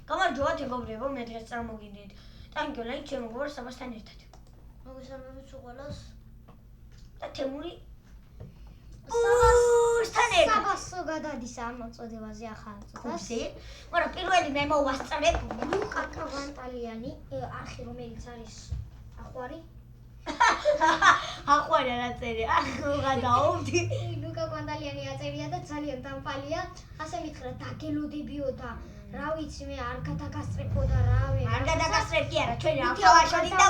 გამარჯობა მეგობრებო, მე დღეს წარმოგიდგენთ ტანკიოლაი ჩემ მეგობარ საბასთან ერთად. მოგესალმებით უყურეს და თემური საბასო გადადის ამ მოწოდებაზე ახალ წოდას. მაგრამ პირველი მე მოვასწრებ ლუკა კვანტალიანი არხი რომელიც არის ახვარი. ახვარი არ აწერია, გადაოვდი. ლუკა კვანტალიანი აწერია და ძალიან დამფალია. ასე მითხრა დაგელოდებიო და რა ვიცი მე არ გადაგასწრებო და რავი. არ გადაგასწრებ კი არა, ჩვენ ავთამაშობდი და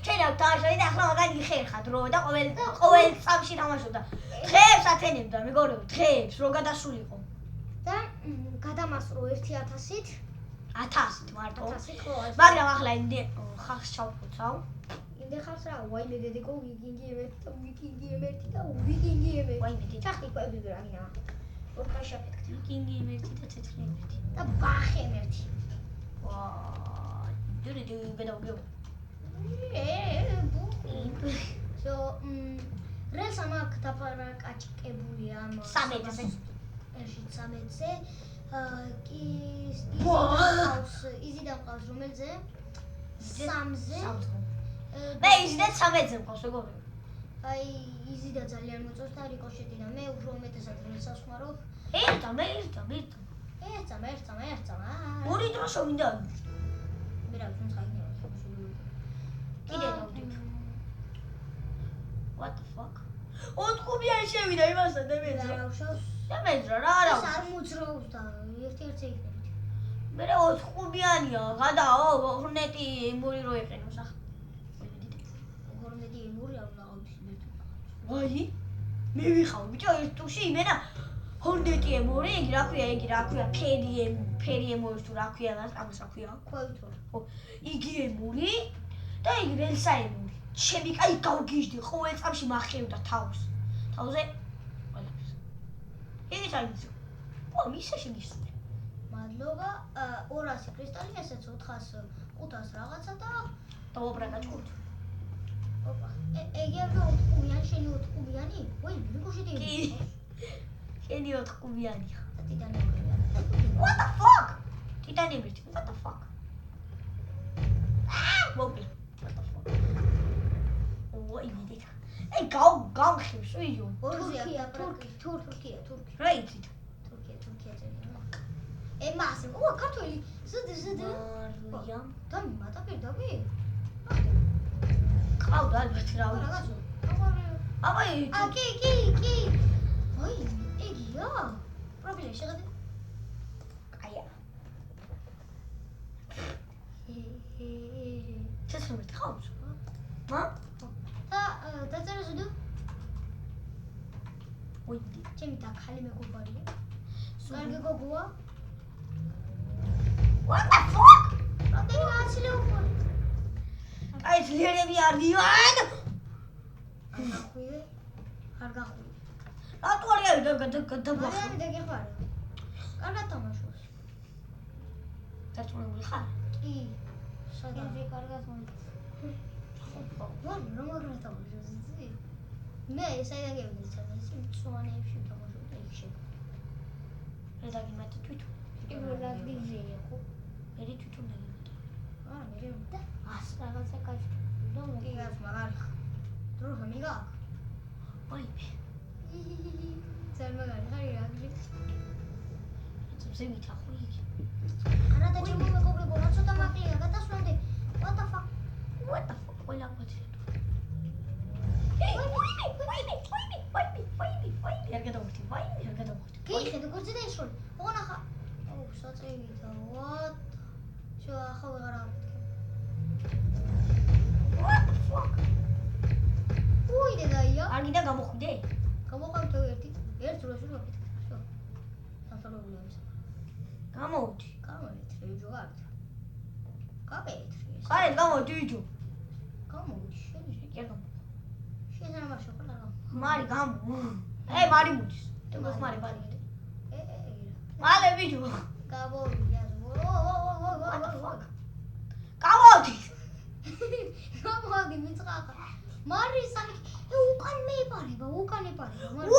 ჩვენ ავთამაშობდი და ახლა მაგან იხერხა დრო და ყოველ წამში თამაშობდა. დღეებს ათენებდა, მეგობრებო, დღეებს რო გადასულიყო. და გადამასწრო 1000-ით. 1000-ით მარტო. 1000-ით ხო. მაგრამ ახლა იმდე ხალხს ჩავფუცავ. იმდე ხალხს რა, ვაიმე დედიკო ვიკინგი ემერთი და ვიკინგი ემერთი და ვიკინგი ემერთი. ვაიმე დედა. ჩახტი ყვები გრაგინა. ორკაშა პექტი. ვიკინგი ემერთი და თეთრი ემერთი. და ბახი ემერთი. ვაა, დირი გადავგეო. რელს ამაკ დაფარაკაჭკებულია ამ 13-ზე. ეში 13-ზე. კი იზი დამყავს რომელზე? 3-ზე. მე იზიდეთ 13-ზე მყავს მეგობრებო. აი იზი და ძალიან მოწონს და რიკოშეტი და მე უფრო უმეტესად რელს ასხმარობ. ერთა. ორი დრო შევიდა. მე რა ვიცი ხაინია. კიდე დავდივ. What the fuck? ოთხუბიანი შევიდა იმასთან და მე ძრა. და მე ძრა რა არა. ეს არ მოძრაობს და ერთ-ერთზე იქნებით. მე ოთხუბიანია, გადაო, ჰორნეტი ემური რო ეყენოს ახლა. ჰორნეტი ემური არ ნაღავს იმით. ვაი? მე ვიხავ ბიჭო ერთ ტუში იმენა ჰორნეტი ემური, იგი რა ქვია, ფერი ემური თუ რა ქვია, ამას რა ქვია? ქვევით. ხო, იგი ემური და იგი რელსა ემური. ჩემი კაი გავგიჟდი, ყოველ წამში მახევდა თავს. თავზე ყველაფერს. იგი წაიწო. ო, მისე შეგისული. მადლობა. 200 კრისტალი, ესეც 400 რაღაცა და დავაბრადა ჭკუთ. ოპა. ეგები 4 კუბიანი, შენი 4 კუბიანი? ვაი, რიკოშეტი. კი. შენი 4 კუბიანია. ტიტანები. What the fuck? ტიტანები, what the fuck? მოკლე. What the fuck? ვაი, მიდიქა. აი, გამხევს, ვიო. თურქია. რა იცით? თურქია წერია. მას, ქართველი. ზდ. მარიამ. დამიმატა პირდაპირ. ყავდა ალბათ რა ვიცი. აბა, კი. ვაი, ეგია. პრობლემა შეღადე. აია. ჩესრომეთ ხავს? მა? და დაწერე ზუდო. ვაი, ჩემი დაქალი მეგობარია. კარგი გოგოა. What the fuck? რამდენი გააცილე უკვე? აი, ძლიერები არიან. არ გახვიდე. რატო არ გადაბახა? მარიამი დაგიხარ. კარგად თამაშობს. დაწუნებული ხარ? კი. სადაც კარგად მომწონს. რა მაგრად თამაშობს იცი? მე საიდან გევიდე ეს მწვანეებში თამაშობ და იქ შეგ. მე დაგიმატე თვითონ. პირველად გიჟეია ხო? მე თვითონ დაგიმატე. მე და ას რაღაცა კაი. კი გას მაგარი. დრო მიგა. ვაი. ზარმაგარი ხარი რა გიჟე. ძებზე მითახო იგი. არა და ჩემო მეგობრებო, რა ცოტა მაკლია გადასვლამდე. What the fuck? ყველა კვეთილი. ვაი, არ გადავხდი. გიხედე გორზე და ისროლ. ოღონ ახლა. აუ, საწევიდა. What? შო ახლა ვეღარ ამბობ. What the fuck? უი დედაია. არ გინდა გამოხვიდე? გამოყავთ ერთ დროს ვაკეთებ. შო. დასალოულია ეს. გამოვდი. გამოვიდე ჯოგარ. კაპეტრი. ყარე გამოვდი ვიჯო. გამოვიდე შენი. კი არ გამო. შენ რა მაშო ხოლმე რა. მარი გამო. მარი მოდის. თუ მოხმარე ბარი. მალე ვიჯო. გამოვიდა. What the fuck? გამოვდი. გამოვდი მიწახა. მარი სამი უკან მეიპარება.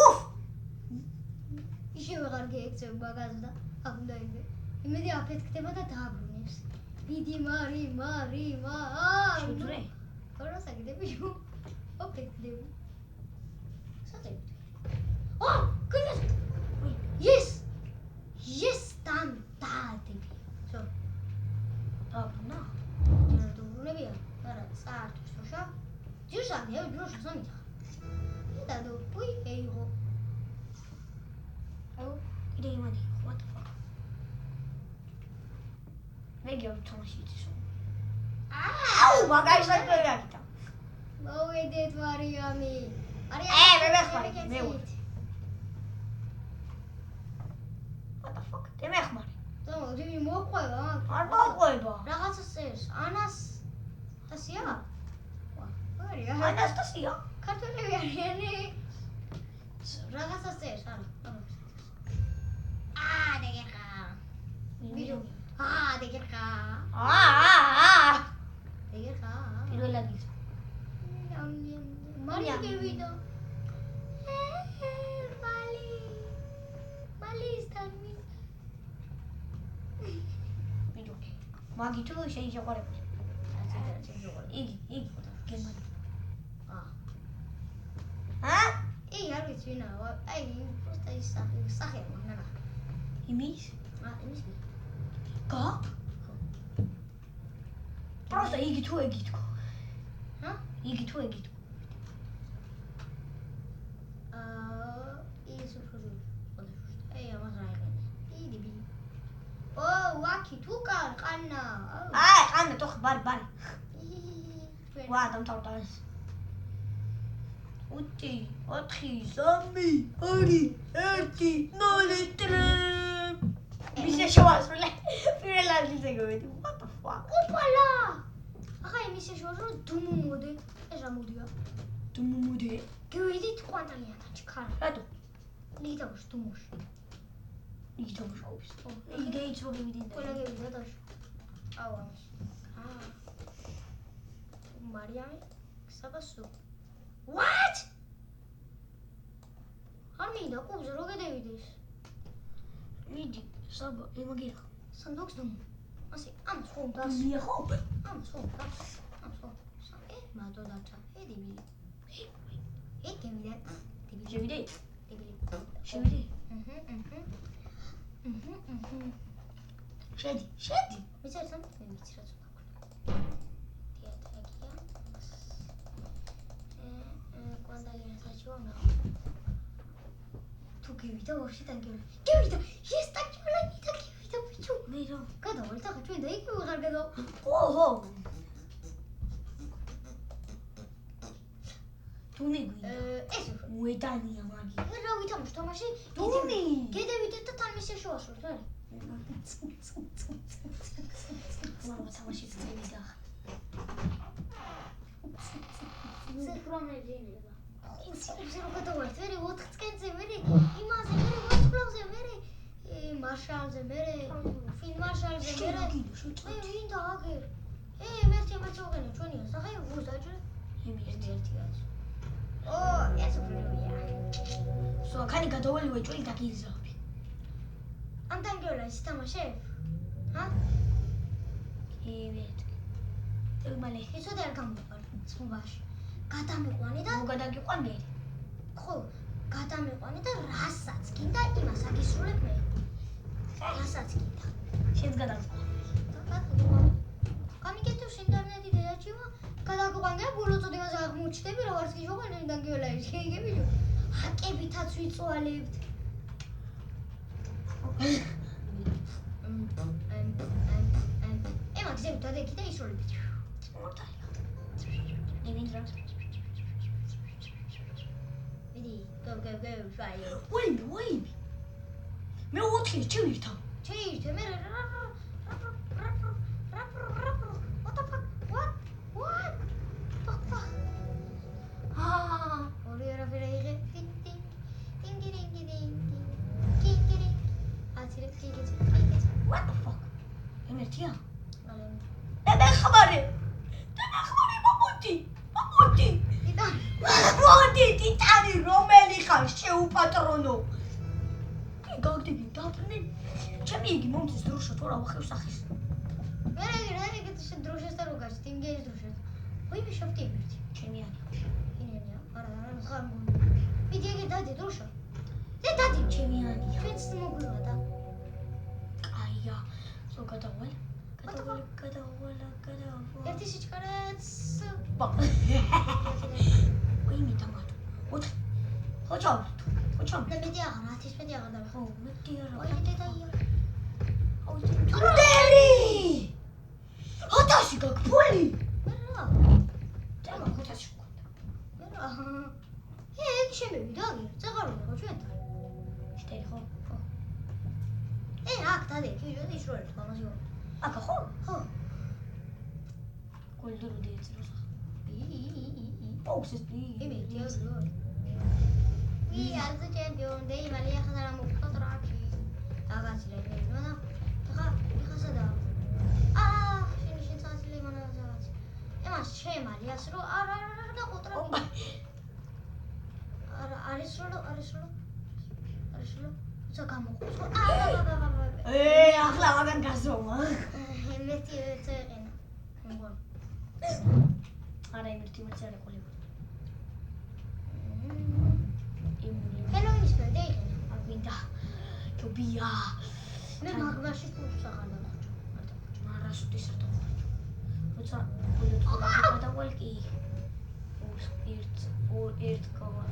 უფ. ისე ვეღარ გეექცევ მაგაზე და აქ უნდა იგე. იმედი აფეთქდება და დააბრუნებს. დიდი მარი. შედრე? რა საკეთებიო? აფეთქდება. საერთოდ. გიგეს. Yes, там, დაადები. Всё. დააბრუნა? დაბრუნებია? არა, საერთოდ შოშა. ჯიშანია, ჯოშა სამითა. დადო, უი, ეიღო. აუ, კიდე იმადი, what the fuck? მეგიო თამაშიც ისო. აუ, მაგარი საერთოდ აქითა. მოვედეთ ვარიამი. მე მეხმარი, მე ვარ. What the fuck? მე მეხმარი. დიდი მოყვება, არ მოყვება. რაღაცა წერს. ანას ასია? ვარია. ანასტასია? ქართველები არიანი. რაღაცა წერს, არა. დეგერხა. ვიდეო. დეგერხა. დეგერხა. პირველად ის. მარია გევიდა. მალისთან ვიდეო. მაგი თუ შეიძლება იგი გერმანია. არ ვიცი ვინაა. აი, просто ის სახე მაგნა. იმის? იმის. გა? просто იგი თუ ეგი თქო. იგი თუ ეგი თქო. ის უფრო აი, ამას რა იყენე. იდი. ვაკი თუ ყანა. ყანა თო ბარი. ვა, დამთავრდა ეს. 5 4 3 2 1 0 3 მისე შევასრულე. პირველად ისე გავედი. What the fuck? ოპალა! ახლა იმისე შორო დუმუმოდე. ეს რა მოდია? დუმუმოდე. გივიდით კვანტალიანთან ჩქარა. რატო? ნიგდავს დუმოშ. იგი თამაშობს. იგი დაიწყო გივიდნენ. ყველა გივიდა დაშ. აუ ამის. მარიამი საბასო. What? არ მინდა კუბზე რო გადავიდეს. მიდი, საბა, იმაგია. სანდოქს დუმ. ასე, ამ ხომ დას. მიახო. ამ ხომ დას. ამ ხომ. მადო დაჭა. დიბილი. გემიდა. შევიდე? დიბილი. შევიდე? შედი. ვიცი რა ვიცი რა ცოტა. თეატრია. კვანდალიან საჩუნა. თუ გივიდა ვაფშე დაგივიდა. გივიდა. ეს დაგივიდა ბიჭო. მე რა. გადავალ და ჩვენ და იქ ვიღარ გადავა. ოჰო. თუმი გვიდა. ეს უედანია მაგი. რა ვითამაშ თამაში? თუმი. გედევიდეთ და თან მისე შევასრულეთ, არა? მამაც თამაში წევიდა. სიხრომეჯინება. ისე რო გადავართ, მე 4 წკენზე, მე იმაზე, მე ვარსკვლავზე, მე მარშალზე, მე ფინ მარშალზე, მე ვინ და აგერ. მერტი მოცოგენე ჩვენია, სახე ვუზაჯე. იმის ერთიაც. ეს უბრალოა. სო, ხანი გადავალი ვეჭველი დაგიზრაბი. ამ დანგეოლა ის თამაშე? ივეთ. მალე ისოდე არ გამოვარ წყობაში. გადამიყვანე და გადაგიყვანე. ხო, გადამიყვანე და რასაც გინდა იმას აგისრულებ მე. რასაც გინდა. შენს გადაგიყვანე. გამიგეთოს ინტერნეტი დააჩივა, გადაგიყვანე და ბოლო წოდებას აღმოჩნდები რა ვარც გიჟოღან დანგეოლა ის შეიგები. ჰაკებითაც ვიწვალებთ. მაგზევით დადექი და ისროლებით. მორტალია. ნინინძრა. ვიდი, go, შაიო. ვაიმე. მე 4 ჩეირთა. ჩეირთე, მე What the fuck? What? ორი არაფერი იღე. ტინგირინგირინგი. აცირე კიგეც. What the fuck? ემერთია? მე მეხმარე, მამოთი. მამოთი, ტიტანი რომელი ხარ შეუპატრონო? გაგდები დაფრნენ. ჩემი იგი მომწეს დროშა თუ რა ვახევს სახის. მე ეს დროშასთან რო გაჩ, ტინგერის დროშას. ვაიმე შევტი ერთი. ჩემი ანი. ინენია, არა, ხარ მგონი. მიდი ეგ დადი დროშა. დადი ჩემი ანი. ჩვენც მოგვივა და. კაია. სულ გადავალ. ერთი სიჩქარეც. ბა. ვაიმე დამატო. ოთხი. ხოჭო. და მეტი აღარ, 10 მეტი აღარ და. ხო, მეტი არა. აი დედაია. ტუნდერი! 1000 გაქვს ფული. რა? წამა 500 გქონდა. რა? ეგ შემევიდა აგერ, წაღარული ხო ჩვენთან? შტერი ხო? აქ დადი, კიდე ისროელი თამაში. აკა ხო? ხო. გოლდროდი ეცროს. ი. ოქსეს პი. იმედი აღარ. ალზე ჩემპიონ დეი მალია ხაზარა მოკოტრაკი. აგაცილე ნენა. ხა სადა. შენ წასილი მანა ზავაც. ემას შემალიას რო არა და კოტრაკი. არის რო. ცა გამოყო. ახლა მაგან გასომა. მეთი ეცეყენა. მგონ. არა იმერთი მეც არ ეყოლება. ჰელო ის მე დეიყენა. აგვინდა. ჯობია. მე მაგმაში კურსს აღარ დავხოჭო. მარა სუდის რტო. როცა გულოთ გადავალ კი. ერთ გავა.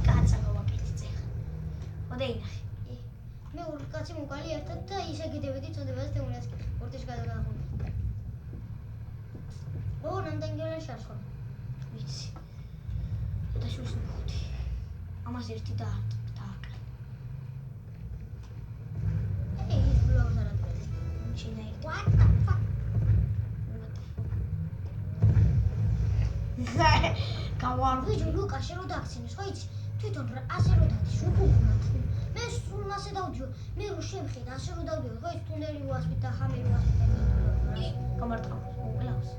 კაცა გავაკეთე წეხ. მოდეინახე. მე ორი კაცი მოკალი ერთად და ისე გიდევიდი წოდებაზე თემურიას კი. ორტეში გადაგახული. ნამდვილ გელაშას ხო? ვიცი. და შუშ მოხდი. ამას ერთი დააკლა. ის ბლოგს არ ატყობი. ჩინა ერთი. What the fuck? გავარვი ვიჯო ლუკაში რო დაქცინეს, ხო იცი? თვითონ ასე რო დადის, უკუღმათ. მე სულ მასე დავდიო. მე რო შემხედა, ასე რო დავდიო, ხო იცი თუნდელი ვასპით და ხამერი ვასპით. გამარტყა. უკლავს.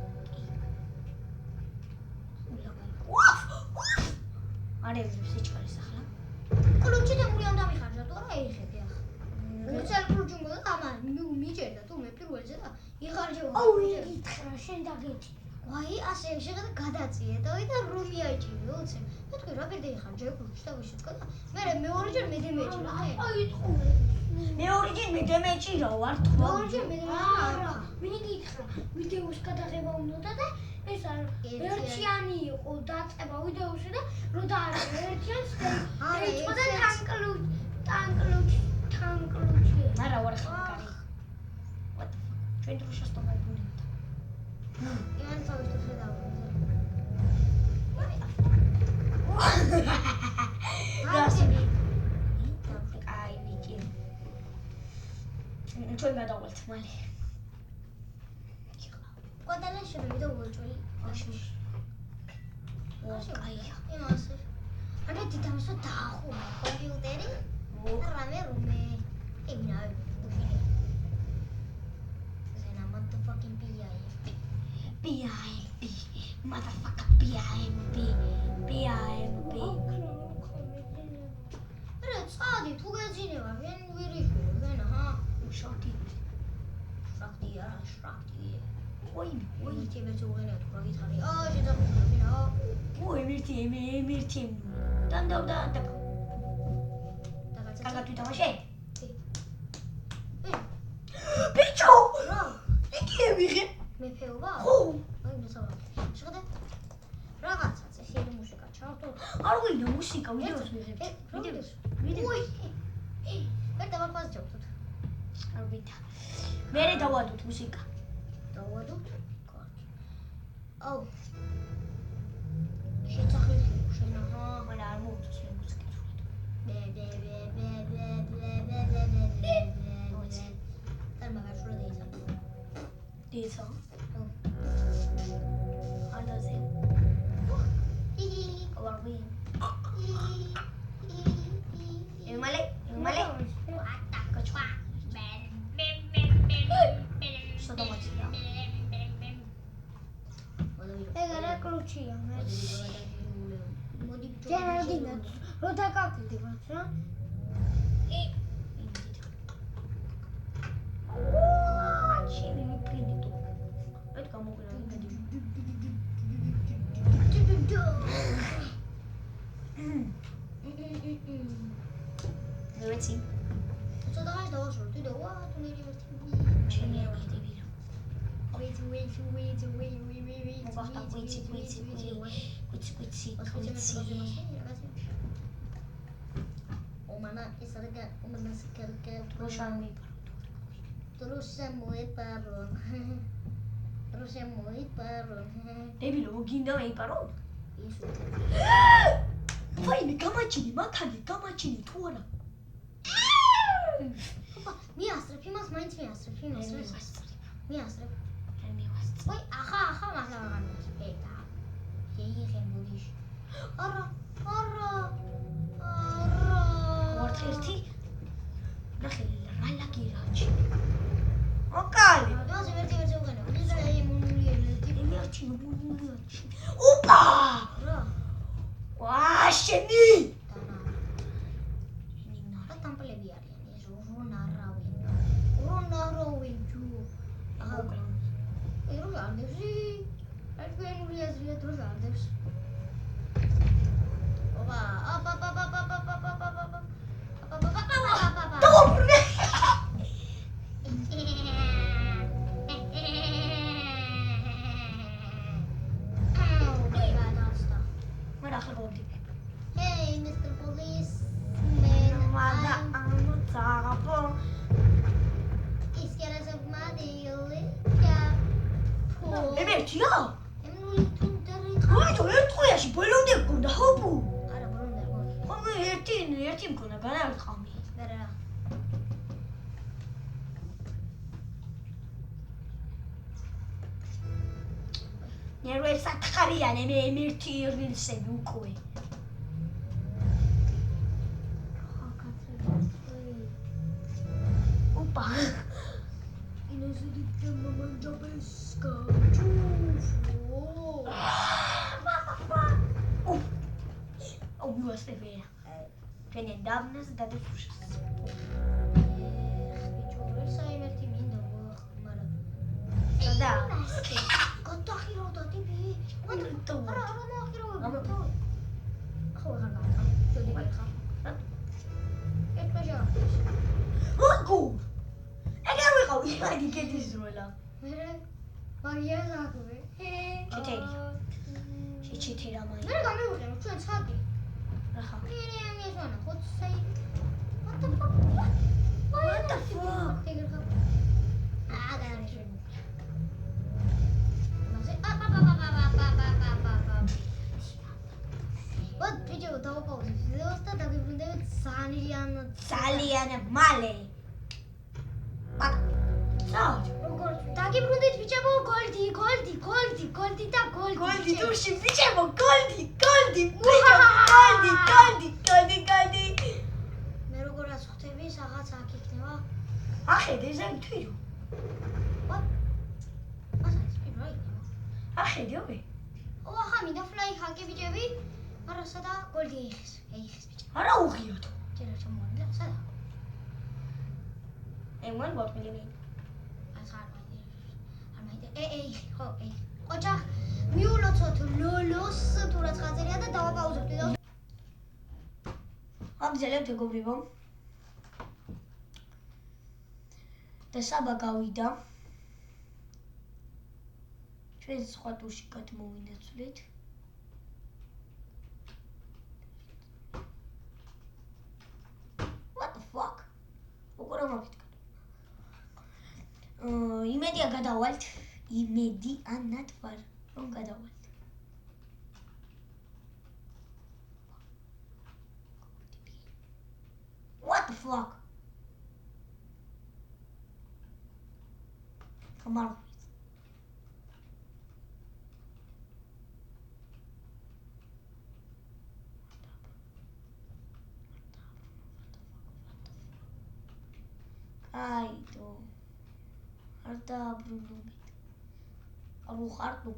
არა სიჩქარის ახლა. კლუჩი თემური ამ დამიხარჯა თუ არა ეხები ახლა. უცალ კლუჩი მოდა ამან მიჭერდა თუ მე პირველზე და იხარჯეო. აუ ითხრა შენ დაგეჭი. ვაი ასე შეხედა გადაწიედო და რომი აიჭირო უცე. მე თქვი რა პირდი იხარჯე კლუჩი და ვიშეწკა და მე მეორეჯერ მე დემეჭირა. აი იტყურე. მეორეჯერ მე დემეჭირა ვარ თქვა. მეორეჯერ მე არა. მინი გითხრა ვიდეოს გადაღება უნდა და ეს არ ერთიანი იყო დაწყება ვიდეოში და რო დაარჩა ერთიანს დაიწყო და ტანკლუჩი. არა ვარ ხალხი. What the fuck? ჩვენ დროშას თუ გაიგონებთ. იმან თავის თუ შედავდა. რასები? აი ვიჭი. ჩვენ გადავალთ მალე. კოდალა შევიდა უოლჭული. აია. იმასე. არა დიდამსო დაახურა კომპიუტერი. რამე რომე. იმნა. ზენა motherfucking BIMB. Motherfucker BIMB. რა წადი თუ გეძინება ვენ ვირიფე ვენა ჰა შოთი. შრაკტი. ой თემე ზუღენა თუ რა გითხარი შეძახულა ой მერტი დანდავდა და დაგაცა კარგად ვიტამაშე ე ბიჭო რა იგი მიღე მეფეობა ხო აი მოსავა შეხედე რაღაცა წესიერი მუსიკა ჩავთო არ ვინდა მუსიკა ვიდეოს მიღებ ვიდეოს ой მე დავაფაზე ჩავთო არ ვინდა მე დავადოთ მუსიკა დავადოთ აუ შეცახილი შენა მაგრამ არ მოუწევს მუსიკა და მაგაშურა დეისა ალაზე ვარვი ემალე კაჩვა სოდა მაჩია ეგარა კლუჩია მე მოდი ჯერალდინა რო დაკავდი მას რა კვიცი. ცოტა ხანს დავაშორე, თვითონ ვა, თუნერი ერთი. ჩემი აკეთები რა. კვიცი. მოგახტა კვიცი. Omana isarga, omana sikarga. დროშა მიპარო. დროშა მოიპარო. დებილო, გინდა მეიპარო? ის ვაიმე, გამაჩინე, მაქანი, გამაჩინე თუ არა. ოპა, მიასწრებ იმას, მაინც მიასწრებ. მიასწრებ. ვაი, ახა, მართლა აღარ მიასწრებ. ხე მოდიშ. არა. ვართ ერთი. ნახე, რალაკი რაჩი. ოკალი. დავაზე ერთი უყენებ. ის იმუნული ერთი. ერთი. ოპა! რა? ვა, შენი! რა ტამპლები არიან ეს რონარავენ ჯუ. ახლა ერო განდევსი. აკვენული აზრია დრო განდევს. ოპა, დაუბრუნე! მარა ახლა გავდივი. Hey, Mr. Police. მადა ამოწაღო. ის კერაზებ მადილი. ემერთია? ემნული თუნდარი. ვაიო, ერთყუიაში ბოლომდე მქონდა ჰოპუ. არა, ბოლომდე მქონდა. ხოლმე ერთი მქონდა, განარყამი. არა. ნერვე სათხარიანე მე ერთი ილსები უკვე. ოპა. ინოზიდი მამანდაბესკა. ვიუასებია. თქვენი დაბნას და დაფუშას. ბიჭო, საერთი მინდა მაგრამ. და გატახირავდა ტიპი. არა, მოახირავდა. ხო, რა. შოდი ხა. ეთქაჟა. ოგო! ეგა ვიყავი, მაგი კეთის როლა. მე მაგია ზაკვე. ჩეთერი. შეჩეთერა მაი. მე გამივიყენე ჩვენ ცხადი. რახა. მე ზონა ხოცსაი. What the fuck? აგარჩენ. მასე ვატ ბიჭო დავაპაუზე. ზუსტად დაგიბრუნდებით ძალიან მალე. როგორ დაგიბრუნდით ბიჭებო გოლდი და გოლდი. გოლდი დუში ბიჭებო, გოლდი. მე როგორაც ხვდები, რაღაც აქ იქნება. ახედე ზემ თვითო. What? ასაც პირველი იქნება. ახედე. ახლა მინდა ფლაი ხაკი ბიჭები. არა სადა გოლდი ეხეს ბიჭო. არა უღიოთ. ჯერა შემოვიდა სადა. One what will you mean? ხო, ოჯახ მიულოცოთ ლოლოს თუ რაც ხაზერია და დავაპაუზებთ და აგზელებთ ეგობრებო. და საბა გავიდა. ჩვენ სხვა ტურში გადმოვინაცვლით. What the fuck? როგორ ამბობთ? იმედია გადავალთ. იმედი ან ნათვარ რომ გადავალთ. What the fuck? Come on. Aido. Arda Bruno. Arrojarlo.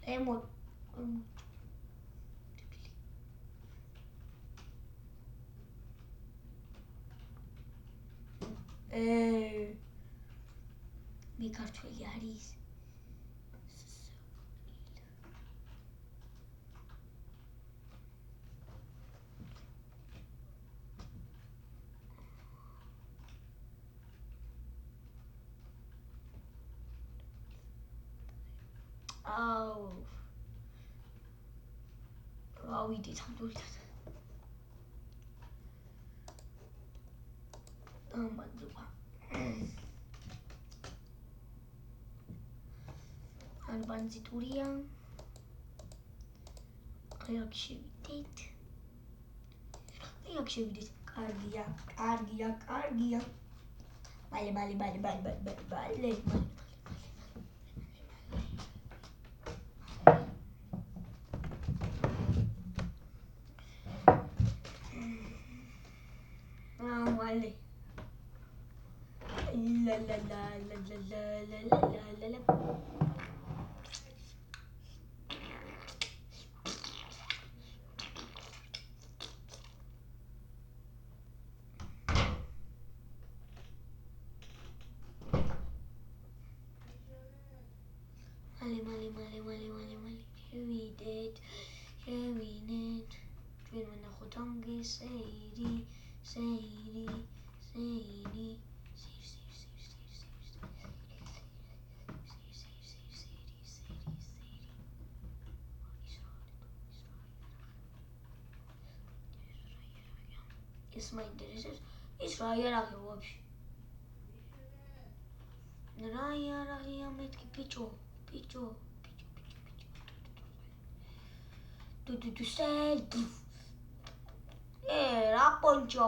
Emo. მე ქართველი არის. აუ. ავიდეთ ამდურითად. ამბანძობა. ანბანძიტურია. აქ შევიდეთ. კარგია. ბალე. Vale. La. Mali. Here we did. Dream when the hotongi Sadie. Ismail intereses. Israel agi вообще. Raya metki picho. Tu say. Raponcho.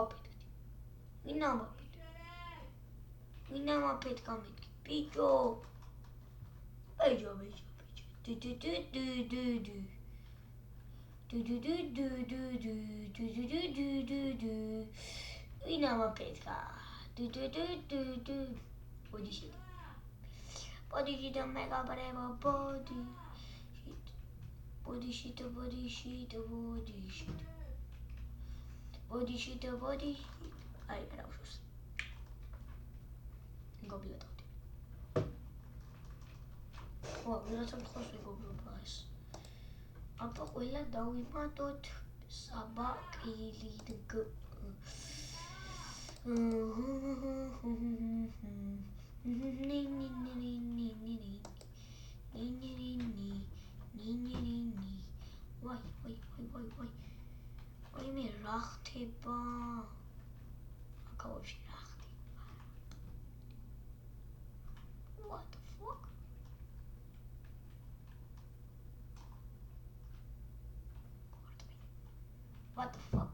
Inama pet kametki picho. Picho. Inama petka. Body shit mega bravo body shit. Ai, gracias. Goblet. ვიღაცამ ხოს ვიგობრობა ეს. აბა ყველა დავიმატოთ საბაკილით ვაი მე რა ხდება? აკავებში რა ხდება? What the fuck? What the fuck?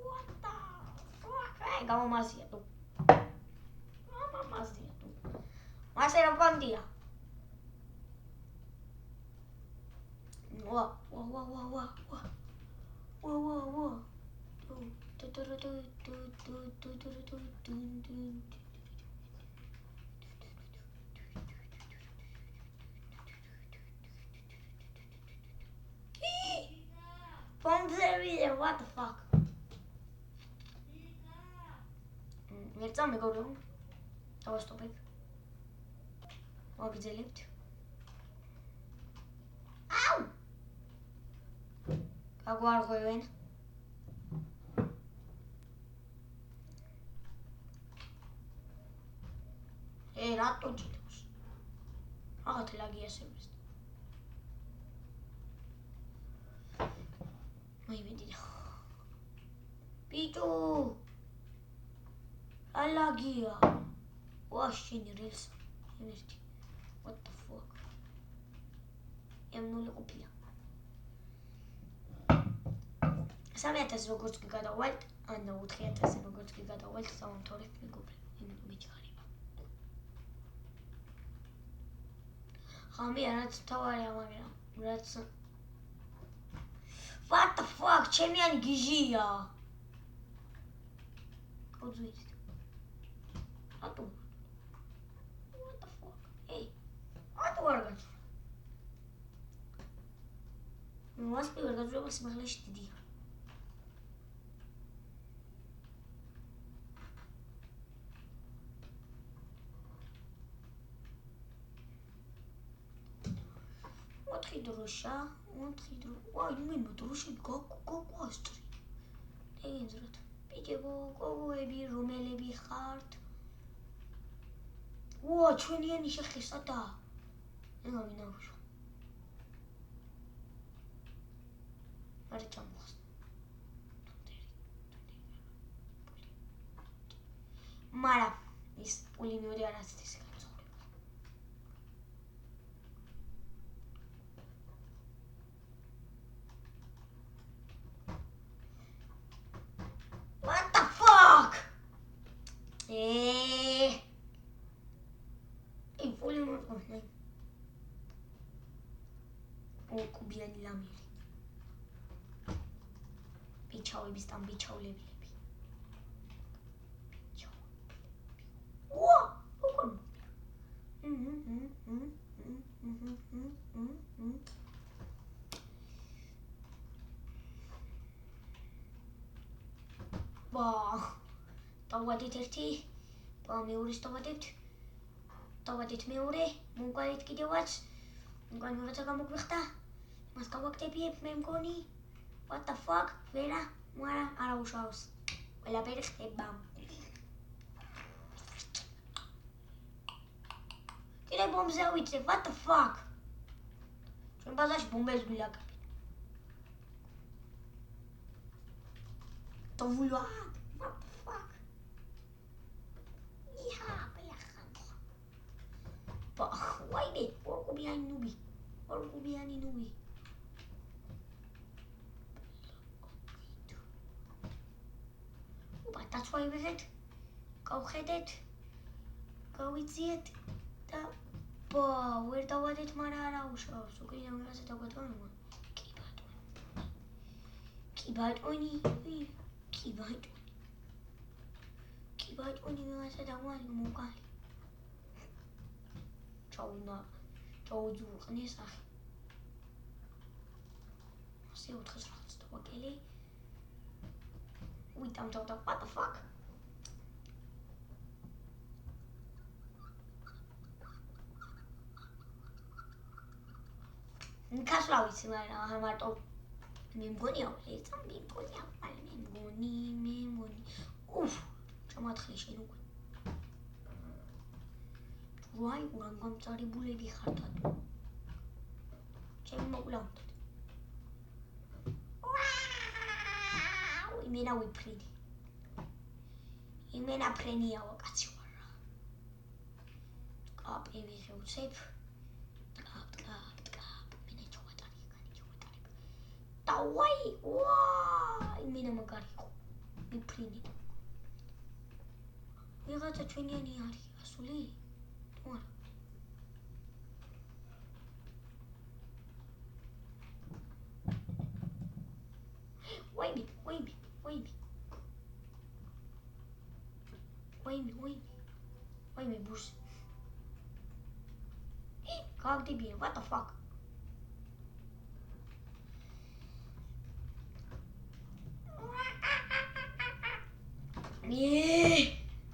What the fuck? Hey, gamamazia tu. Mas era bom dia. Whoa. What the fuck? Mirza me go wrong. That was topic. What did you lift? Ow! Agora going. Hey, rato chicos. Hágate la guía siempre. Muy bien. Pichu! La guía. Washing reels. What the fuck? Nu le copia. სამეთას როგორც კი გადავალთ, ან 4000 როგორც კი გადავალთ, სამთავრეთ მიგობრება. ხამია რაც თავარია, მაგრამ რაც What the fuck? ჩემიანი გიჟია. კოძვით. ატო. What the fuck? Hey. ატო არ გაჩვენა. მას პირველ გაძვება სიმაღლეში დიდია. დროშა, ვაი, მე დროშა გოგვასწრი. ეგენძრათ. პიჭებო, გოგოები, რომელები ხართ? ვა, ჩვენიანი შეხი სადაა? ენა მინავშო. არა ჩამოხს. მარა ის პული მეორე არაც ის გაცხორება. What the fuck? პული მოყოლე. კუბიანი ლამილი. ბიჩაუების და ბიჩაულებელები. ვა, უკონ. ვა, დავადით ერთი, მეორეს დავადით. დავადით მეორე, მოვყავით კიდევაც. უკან რაღაცა გამოგვიხდა. მას გავაკეთებ მე მგონი. What the fuck? ვერა, მარა არა უშავს. ყველაფერი ხდება. კიდე ბომბზე ავიწევ, what the fuck? ჩვენ ბაზარში ბომბებს გვილაკებთ. What the fuck? იჰა, ბიახანხო. ვაიმე, ორკუბიანი ნუბი. ორკუბიანი ნუბი. დაცვაებეთ, გავხედეთ, გავიძიეთ და ვერ დავადეთ, მაგრამ არა უშავს. უკიდან რაღაცა დავატოვო. კი ბატონი, რაღაცა დავარო მოგალი. ჩაუძურყნე სახე. ასე 4 რაღაც დავაკელი. Wait, I'm talking about what the fuck? Kaslavits, მაგრამ მარტო მე მგონია, ეს მე მგონია, მე მგონი. უფ, ჩამათხრი შენ უკვე. ვაი, уран გამწარებულები ხართ. ჩემი მოკლავთ. იმენა ვიფრიდი. იმენა ფრენიაო კაცი ვარ რა. კაპი ვიხევცებ. კაპ. მე ჩავატარი. დავაი, ვა, იმენა მაგარი ხო. ვიფრიდი. ვიღაცა ჩვენიანი არის, ასული? თუ არა? Wait, bus. Как дебил, what the fuck?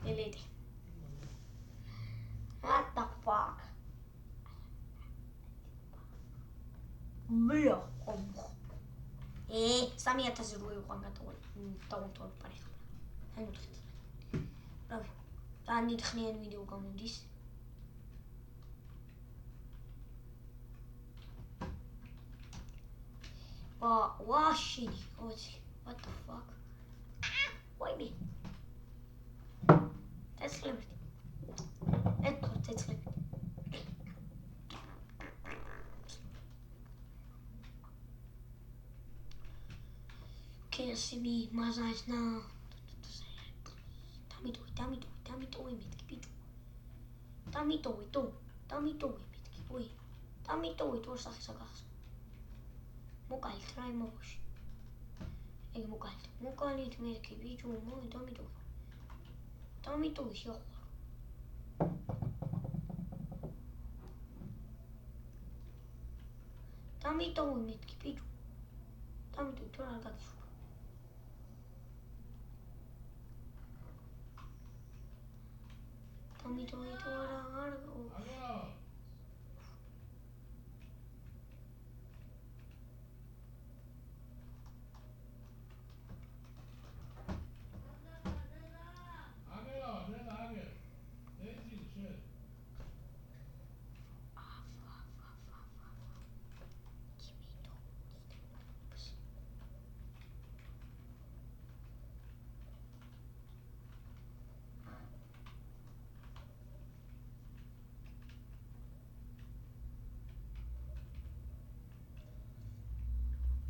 Elite. What the fuck? Самия тазруй ყანგატოვი. დავუთავ პარეხა. აი მოთხეთ. რავი. Ani თხნიან ვიდეო გამოდის. ვა, შენი, ოცი. What the fuck? ვაიმე. წეცხლებით. ეთქო წეცხლებით. Can't me, mazaj na. დამიტოვე მეთქი ბიჭო. დამიტოვე მეთქი. ой. დამიტოვე თორ სახის აგახსნა. მოკალით რა იმოში. ეგ მოკალით. მოკალით მეთქი ბიჭო, მოი დამიტოვე. დამიტოვე შეხვარ. დამიტოვე მეთქი ბიჭო. დამიტოვე თორ არ გაგიშვა. დამიტოვე თორ არ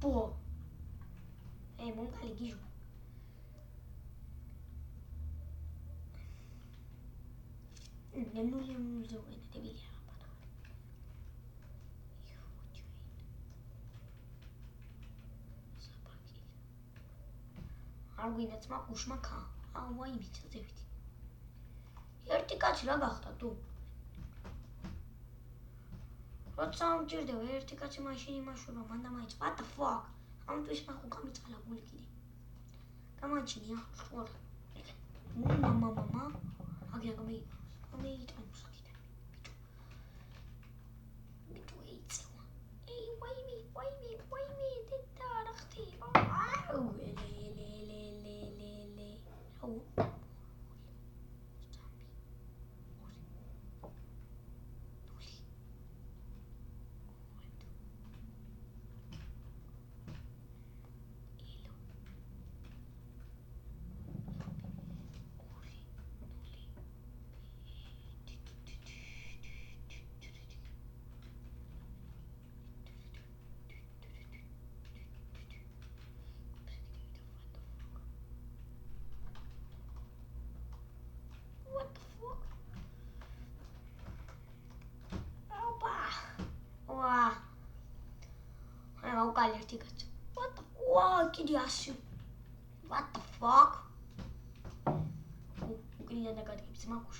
ბო მომკალი გიჟო ნენული მუზეუმი დებილია არ გვინდა ძმა უშმაკა ვაი მიწევით ერთი კაცი რა გახდა თუ როცა მჭირდება ერთი კაცი მაშინ იმაშურა მანდა მაიც what the fuck ამთვის მახო გამიწყალა გული კიდე გამაჩინია შორ მამა აგია გამეიტან მოსაკიდან ბიჭო ეიცევა ey why me დედა რა ხდება აუ აუ უკალი ერთი კაცი what the კიდე ასი what the fuck უკრიდან დაგადგებს მაკუშ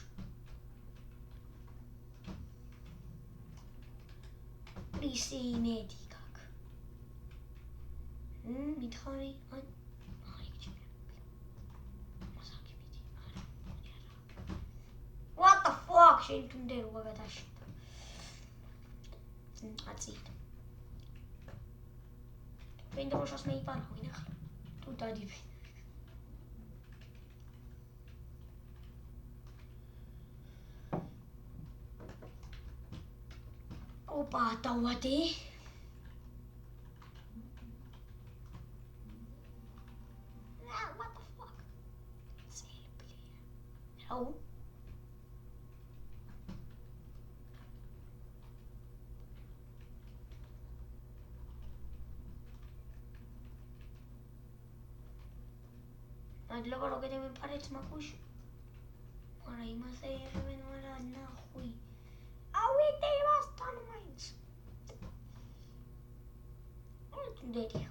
ისე იმედი გაკ მითხარი აი what the fuck შენ თუნდე რო გაგათაში აცი Vendrosas me iban hoinach. Tu dadibi. Opa, tawati. What the fuck? Hello? Luego lo que te me parece macush. Ahora y más de no era nada hui. Aui te vas tan mais. Olha tu dele.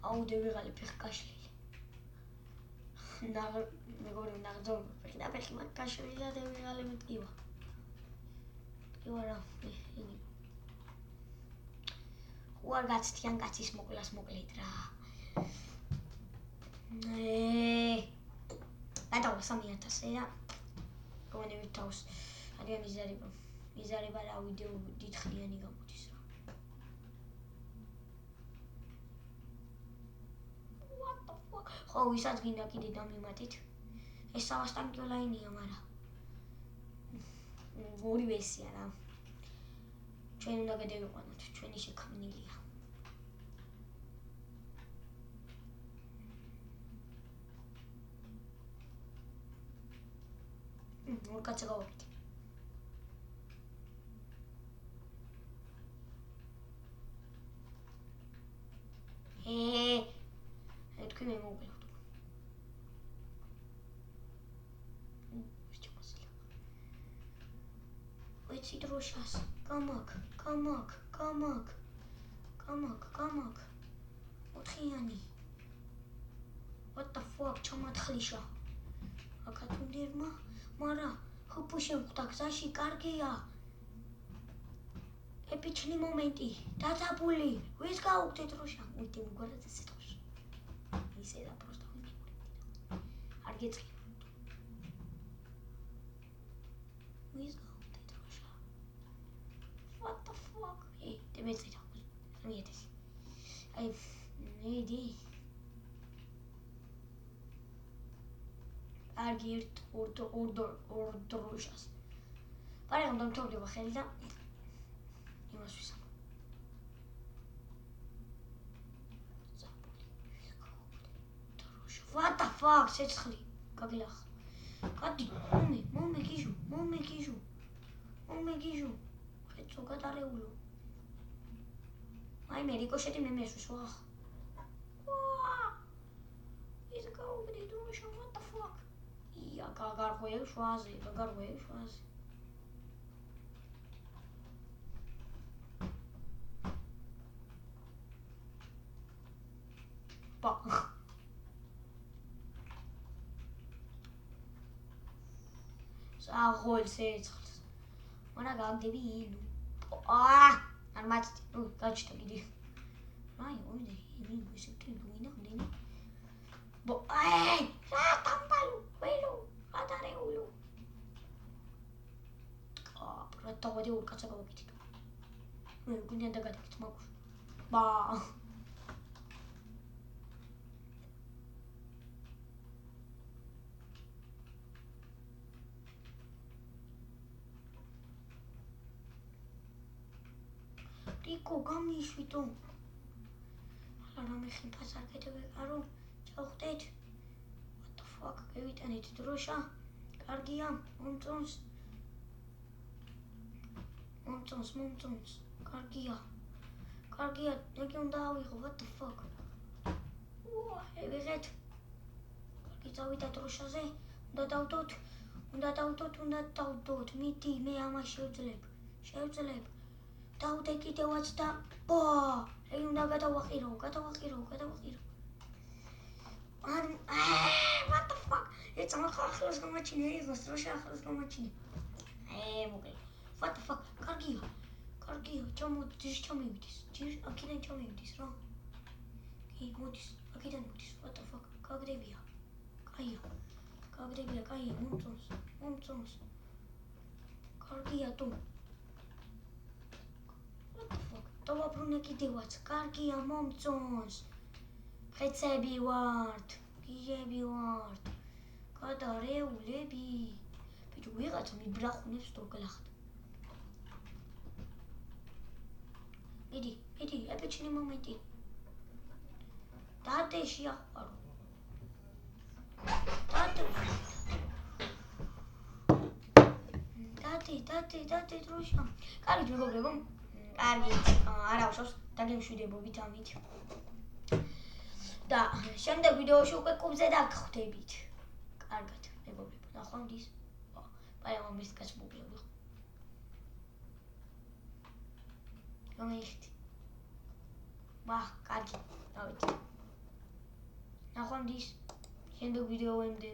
Au de vir ale percashli. Nar me gore nardon. Perché da perché man cashli da de vir ale metkiva. Ora უარ გაცდიან კაცის მოკლას მოკლედ რა გადავა 3000-ზე და გონებით თავს არის მიზარება რა ვიდეო დიდხნიანი გამოდის რა what the fuck ხო ვისაც გინდა კიდე დამიმატით ეს სავასტანკიო ლაინია მაგრამ ორი ვერსია რა ჩვენ უნდა გადავიყვანოთ ჩვენი შექმნილია ორ კაცი გავაკეთე თქვენ მე მოვგებთ Войти дружас. Камак. Отрияни. What the fuck, ჩამათხლიშა. აკათუნდერმა, მარა, ხუპუშემ ხტაგზაში კარგია. ეპიჩნი მომენტი, დათაბული. ვის გაუგდეთ დროშა? უიტი მგვარად ეს დროშა. ისე და просто ვიმეორებდი. არ გეწყი. ვის What the fuck? Hey, the message. Let me get this. I've needy. Argirt order rushas. Pare non torno a Helda. Io ma sui What the fuck? Sechli. Kaglach. გადი, მომე გიჟო. ხეცო გადარეულო. აი მე რიკოშეტი მე მესვს ვახ. ის გაუგდი დროშა, what the fuck? ია, გაგარღვევ შვაზე. პა. საღოლს ეცხლს. მარა გაგდები ილუ. არ მაცდი. გაჩნდა კიდე. აი, ოიდე, ისე თვითონ ვინახდენი. რა დამბალო, ველო, გადარეულო. პროტო ვედი უკაცა გავაკეთე. მე გვინდა დაგაკეთე მაგას. რიკო გამიშვიდო. რამე ხიფას არ გეტევეკარო. ჩავხდეთ. What the fuck? გევიტანეთ დროშა. კარგია, მომწონს. კარგია. იგი უნდა ავიღო, what the fuck? ვიღეთ. კარგი წავიდა დროშაზე. უნდა დავდოთ. მიდი, მე ამას შევძლებ. დავდე კიდევაც და აი უნდა გადავახირო. What the fuck? ეცა ახლოს გამაჩინე, იღოს დროშა ახლოს გამაჩინე. მოკლე. What the fuck? კარგია. ჩამივიდეს. აქედან ჩამივიდეს რა. კი, მოდის. აქედან მოდის. What the fuck? გაგდებია. კაია, მომწონს. კარგია თუ. What the fuck? დავაბრუნე კიდევაც. კარგია, მომწონს. ხეცები ვართ. გიჟები ვართ. გადარეულები. ბიჭო, ვიღაცა მიბრახუნებს თუ გლახთ. მიდი, ეპიჩნი მომენტი. დადე შეაყვარო. დადე დროშა. კარგი მეგობრებო. კარგი. არა უშავს, დაგემშვიდობებით ამით. და შემდეგ ვიდეოში უკვე კლუბზე დაგხვდებით. კარგად, მეგობრებო, ნახვამდის. აი ამის კაცმოკლები. გამიხდი. კარგი, დავით. ნახვამდის. შემდეგ ვიდეოებამდე.